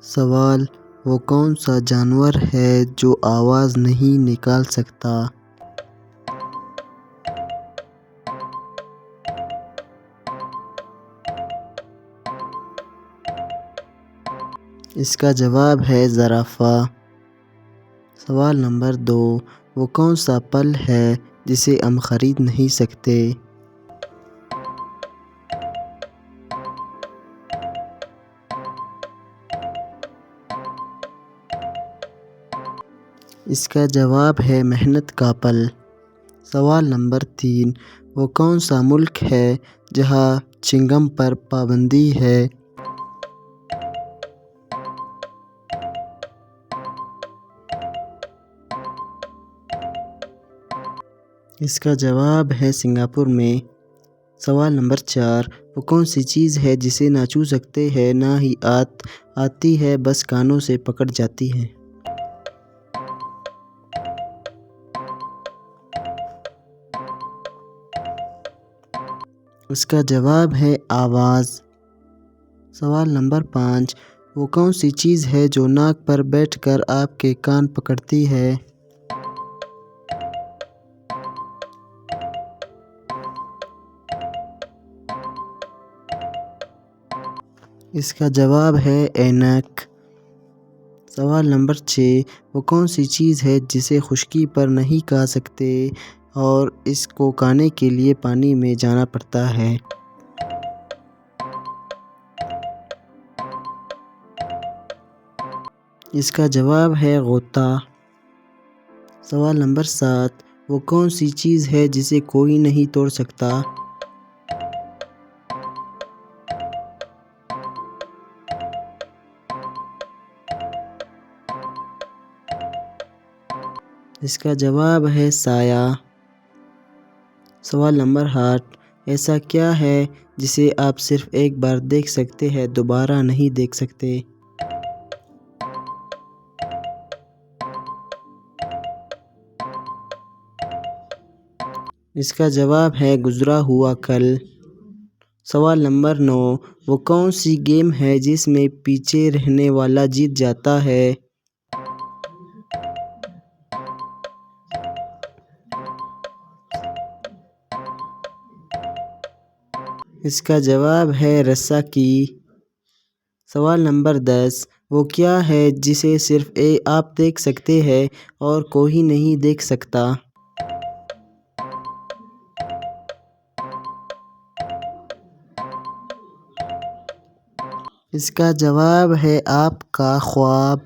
سوال: وہ کون سا جانور ہے جو آواز نہیں نکال سکتا؟ اس کا جواب ہے زرافہ۔ سوال نمبر 2: وہ کون سا پھل ہے جسے ہم خرید نہیں سکتے؟ اس کا جواب ہے محنت کا پھل۔ سوال نمبر 3: وہ کون سا ملک ہے جہاں چنگم پر پابندی ہے؟ اس کا جواب ہے سنگاپور میں۔ سوال نمبر 4: وہ کون سی چیز ہے جسے نہ چھو سکتے ہیں نہ ہی آتی ہے، بس کانوں سے پکڑ جاتی ہے؟ اس کا جواب ہے آواز۔ سوال نمبر 5: وہ کون سی چیز ہے جو ناک پر بیٹھ کر آپ کے کان پکڑتی ہے؟ اس کا جواب ہے اینک۔ سوال نمبر 6: وہ کون سی چیز ہے جسے خشکی پر نہیں کھا سکتے اور اس کو کھانے کے لیے پانی میں جانا پڑتا ہے؟ اس کا جواب ہے غوطہ۔ سوال نمبر 7: وہ کون سی چیز ہے جسے کوئی نہیں توڑ سکتا؟ اس کا جواب ہے سایہ۔ سوال نمبر 8: ایسا کیا ہے جسے آپ صرف ایک بار دیکھ سکتے ہیں، دوبارہ نہیں دیکھ سکتے؟ اس کا جواب ہے گزرا ہوا کل۔ سوال نمبر 9: وہ کون سی گیم ہے جس میں پیچھے رہنے والا جیت جاتا ہے؟ اس کا جواب ہے رسا کی۔ سوال نمبر 10: وہ کیا ہے جسے صرف آپ دیکھ سکتے ہیں اور کوئی نہیں دیکھ سکتا؟ اس کا جواب ہے آپ کا خواب۔